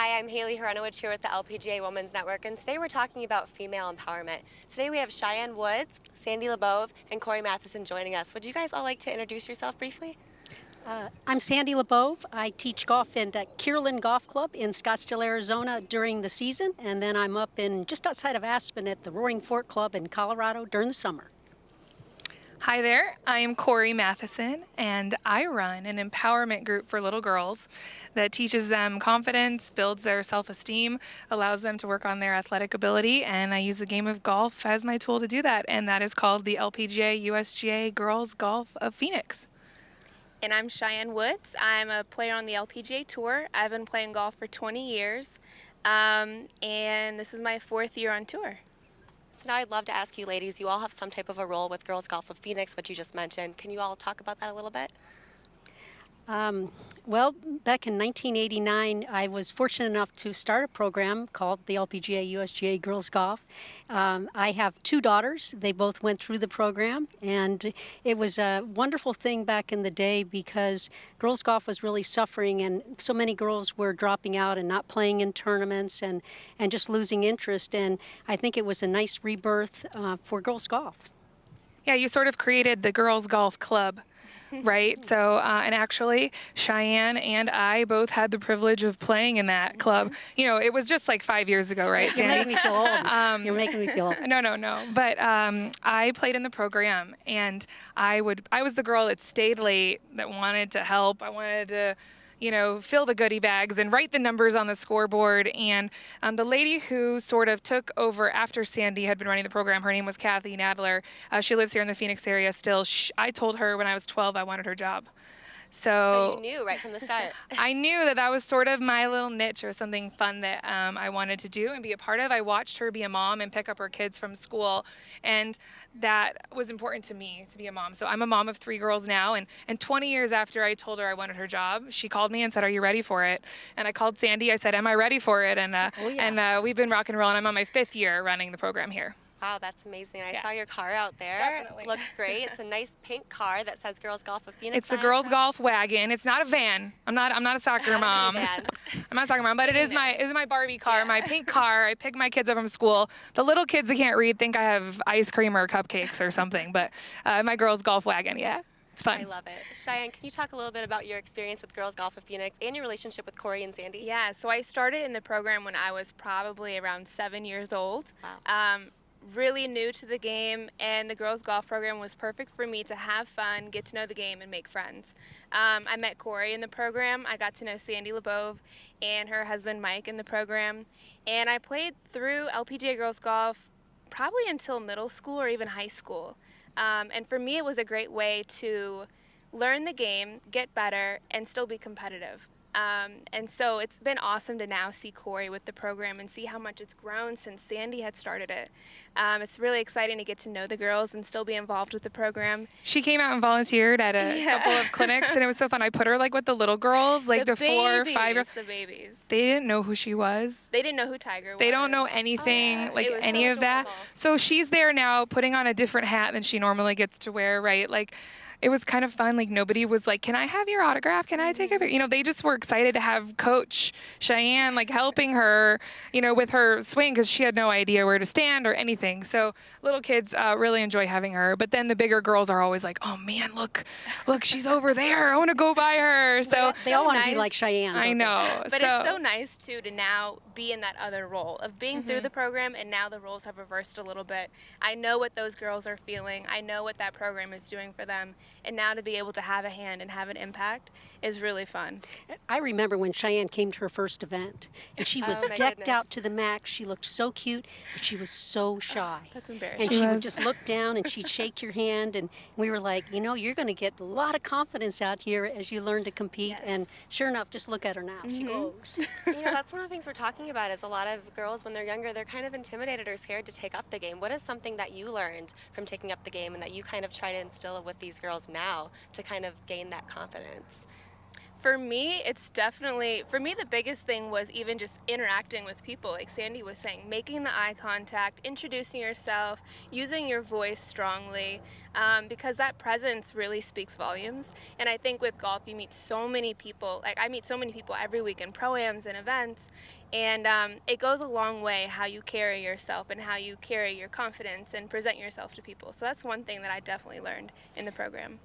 Hi, I'm Haley Hronowich here with the LPGA Women's Network, and today we're talking about female empowerment. Today we have Cheyenne Woods, Sandy LaBauve, and Cori Matheson joining us. Would you guys all like to introduce yourself briefly? I'm Sandy LaBauve. I teach golf in Kierland Golf Club in Scottsdale, Arizona during the season, and then I'm up in just outside of Aspen at the Roaring Fork Club in Colorado during the summer. Hi there, I am Cori Matheson, and I run an empowerment group for little girls that teaches them confidence, builds their self-esteem, allows them to work on their athletic ability, and I use the game of golf as my tool to do that, and that is called the LPGA USGA Girls Golf of Phoenix. And I'm Cheyenne Woods. I'm a player on the LPGA Tour. I've been playing golf for 20 years, and this is my 4th year on tour. So now I'd love to ask you ladies, you all have some type of a role with Girls Golf of Phoenix, which you just mentioned. Can you all talk about that a little bit? Well, back in 1989, I was fortunate enough to start a program called the LPGA USGA Girls Golf. I have 2 daughters. They both went through the program, and it was a wonderful thing back in the day because girls golf was really suffering, and so many girls were dropping out and not playing in tournaments and just losing interest. And I think it was a nice rebirth for girls golf. Yeah, you sort of created the Girls Golf Club. Right. So, and actually, Cheyenne and I both had the privilege of playing in that club. You know, it was just like 5 years ago, right, You're Sandy? making me feel old. You're making me feel old. No. But I played in the program, and I was the girl that stayed late, that wanted to help. I wanted to, fill the goodie bags and write the numbers on the scoreboard. And the lady who sort of took over after Sandy had been running the program, her name was Kathy Nadler. She lives here in the Phoenix area still. I told her when I was 12 I wanted her job. So you knew right from the start. I knew that was sort of my little niche or something fun that I wanted to do and be a part of. I watched her be a mom and pick up her kids from school, and that was important to me, to be a mom. So I'm a mom of 3 girls now, and 20 years after I told her I wanted her job, she called me and said, "Are you ready for it?" And I called Sandy. I said, "Am I ready for it?" And we've been rock and roll, and I'm on my 5th year running the program here. Wow, that's amazing. I Yes. saw your car out there. Definitely. Looks great. It's a nice pink car that says Girls Golf of Phoenix. It's the girls' golf wagon. It's not a van. I'm not a soccer mom. Van. I'm not a soccer mom, but it is my Barbie car, my pink car. I pick my kids up from school. The little kids that can't read think I have ice cream or cupcakes or something, but my girls' golf wagon, yeah. It's fun. I love it. Cheyenne, can you talk a little bit about your experience with Girls Golf of Phoenix and your relationship with Cori and Sandy? Yeah, so I started in the program when I was probably around 7 years old. Wow. Really new to the game, and the girls golf program was perfect for me to have fun, get to know the game, and make friends. I met Cori in the program. I got to know Sandy LaBauve and her husband Mike in the program, and I played through LPGA girls golf probably until middle school or even high school. And for me, it was a great way to learn the game, get better, and still be competitive. And so it's been awesome to now see Cori with the program and see how much it's grown since Sandy had started it. It's really exciting to get to know the girls and still be involved with the program. She came out and volunteered at a couple of clinics, and it was so fun. I put her with the little girls, the 4 or 5 year. The babies. They didn't know who she was. They didn't know who Tiger was. They don't know anything, any of that. So she's there now putting on a different hat than she normally gets to wear, right? It was kind of fun. Nobody was like, "Can I have your autograph? Can I take a picture?" They just were excited to have Coach Cheyenne helping her, with her swing, because she had no idea where to stand or anything. So little kids really enjoy having her. But then the bigger girls are always like, "Oh man, look, she's over there. I want to go by her." So They all want to be like Cheyenne. I know. But it's so nice too to now be in that other role of being through the program, and now the roles have reversed a little bit. I know what those girls are feeling. I know what that program is doing for them. And now to be able to have a hand and have an impact is really fun. I remember when Cheyenne came to her first event, and she was decked out to the max. She looked so cute, but she was so shy. That's embarrassing. And she would just look down, and she'd shake your hand, and we were like, you're going to get a lot of confidence out here as you learn to compete. Yes. And sure enough, just look at her now. She glows. That's one of the things we're talking about is a lot of girls, when they're younger, they're kind of intimidated or scared to take up the game. What is something that you learned from taking up the game and that you kind of try to instill with these girls now to kind of gain that confidence? For me, the biggest thing was even just interacting with people, like Sandy was saying, making the eye contact, introducing yourself, using your voice strongly, because that presence really speaks volumes. And I think with golf, you meet so many people. Like, I meet so many people every week in pro-ams and events, and it goes a long way how you carry yourself and how you carry your confidence and present yourself to people. So that's one thing that I definitely learned in the program.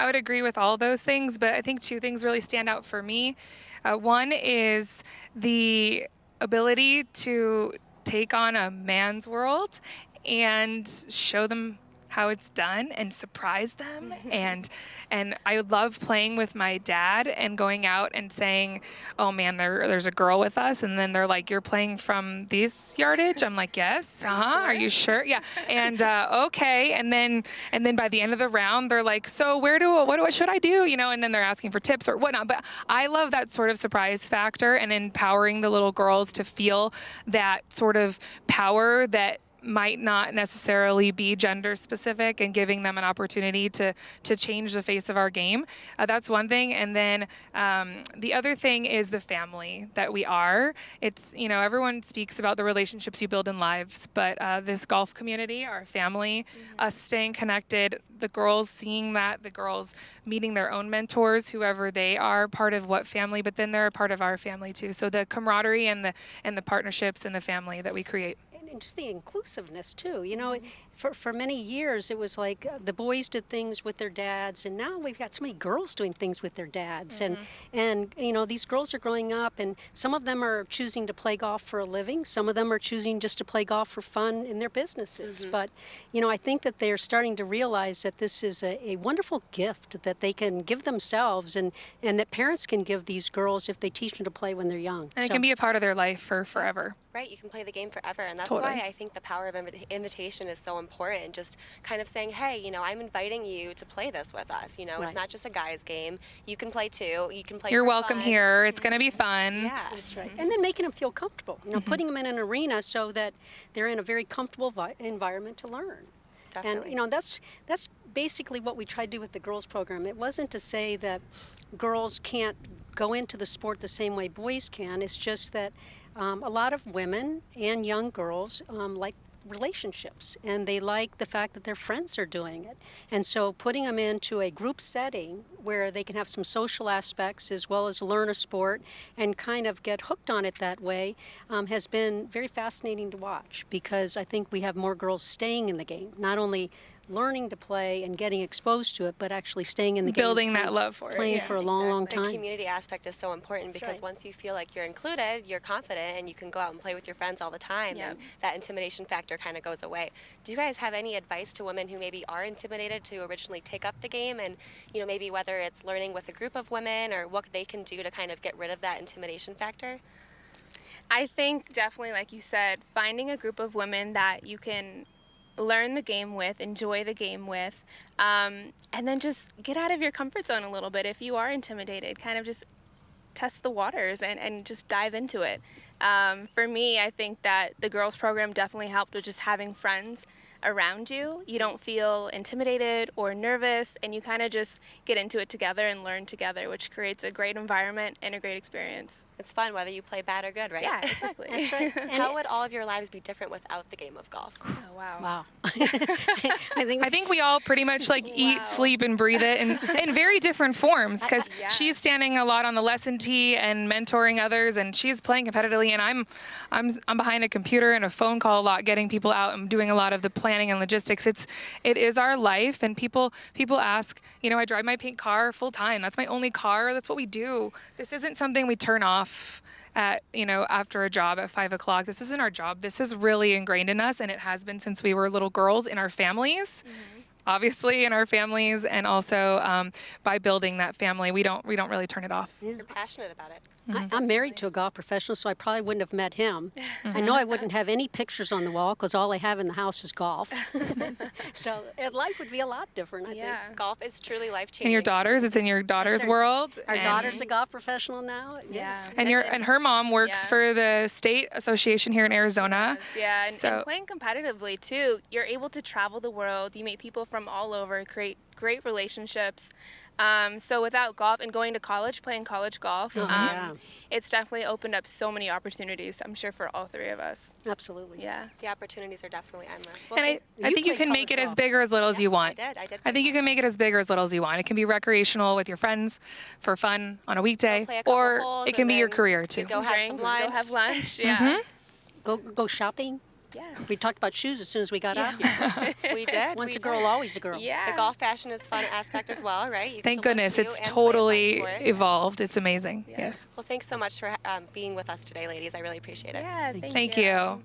I would agree with all those things, but I think two things really stand out for me. One is the ability to take on a man's world and show them how it's done and surprise them. and I love playing with my dad and going out and saying, oh man, there's a girl with us, and then they're like, you're playing from this yardage? I'm like, yes. Are you sure? Yeah. And okay. And then by the end of the round, they're like, so what should I do? And then they're asking for tips or whatnot. But I love that sort of surprise factor and empowering the little girls to feel that sort of power that might not necessarily be gender specific, and giving them an opportunity to change the face of our game. That's one thing. And then the other thing is the family that we are. It's, everyone speaks about the relationships you build in lives, but this golf community, our family, us staying connected, the girls seeing that, the girls meeting their own mentors, whoever they are, part of what family, but then they're a part of our family too. So the camaraderie and the partnerships and the family that we create. And just the inclusiveness too. For many years it was like the boys did things with their dads, and now we've got so many girls doing things with their dads. And these girls are growing up, and some of them are choosing to play golf for a living. Some of them are choosing just to play golf for fun in their businesses. But I think that they're starting to realize that this is a wonderful gift that they can give themselves, and that parents can give these girls if they teach them to play when they're young. And it can be a part of their life for forever. Right, you can play the game forever, and that's Totally. why I think the power of invitation is so important. Just kind of saying, hey, I'm inviting you to play this with us. It's not just a guy's game. You can play too. You can play. You're for welcome fun. here. It's going to be fun. Yeah, That's right. And then making them feel comfortable. Putting them in an arena so that they're in a very comfortable environment to learn. Definitely. And that's basically what we tried to do with the girls program. It wasn't to say that girls can't go into the sport the same way boys can. It's just that a lot of women and young girls like relationships, and they like the fact that their friends are doing it. And so putting them into a group setting where they can have some social aspects as well as learn a sport and kind of get hooked on it that way has been very fascinating to watch, because I think we have more girls staying in the game, not only learning to play and getting exposed to it, but actually staying in the game. Building that love for it. Playing for a long, long The time. community aspect is so important because right. once you feel like you're included, you're confident, and you can go out and play with your friends all the time, Yep. and that intimidation factor kind of goes away. Do you guys have any advice to women who maybe are intimidated to originally take up the game, and maybe whether it's learning with a group of women or what they can do to kind of get rid of that intimidation factor? I think definitely, like you said, finding a group of women that you can learn the game with, enjoy the game with, and then just get out of your comfort zone a little bit if you are intimidated. Kind of just test the waters and just dive into it. For me, I think that the girls program definitely helped with just having friends around you. You don't feel intimidated or nervous, and you kind of just get into it together and learn together, which creates a great environment and a great experience. It's fun whether you play bad or good, right? Yeah, exactly. That's right. How would all of your lives be different without the game of golf? Oh, wow. Wow. I think we all pretty much eat, sleep, and breathe it in very different forms, because Yeah. she's standing a lot on the lesson tee and mentoring others, and she's playing competitively, and I'm behind a computer and a phone call a lot, getting people out and doing a lot of the planning and logistics. It is our life, and people ask, I drive my pink car full time. That's my only car. That's what we do. This isn't something we turn off at after a job at 5 o'clock. This isn't our job. This is really ingrained in us, and it has been since we were little girls in our families. Obviously in our families, and also by building that family, we don't really turn it off. You're passionate about it. I'm married to a golf professional, so I probably wouldn't have met him. I know I wouldn't have any pictures on the wall because all I have in the house is golf. So life would be a lot different, I think. Golf is truly life-changing. And your daughters, it's in your daughter's sir. world. Our and, daughter's a golf professional now. Yeah. And her mom works for the state association here in Arizona. Yeah, and So- playing competitively too, you're able to travel the world. You meet people from all over, create great relationships. So without golf and going to college, playing college golf, yeah. it's definitely opened up so many opportunities, I'm sure, for all three of us. Absolutely. Yeah. The opportunities are definitely endless. Well, And I think you played can make college it as golf. big or as little as you yes, want. I did. I think you can make it as big or as little as you want. It can be recreational with your friends for fun on a weekday, play a couple or holes it can and be your then career too. go have some Drinks, lunch. go have lunch. Yeah. Go shopping. Yes. We talked about shoes as soon as we got out here. We did. Once we a girl, did. always a girl. Yeah. The golf fashion is fun aspect as well, right? You get Thank to look goodness cute it's and play a totally fun sport. evolved. It's amazing. Yes. Well, thanks so much for being with us today, ladies. I really appreciate it. Yeah. Thank you.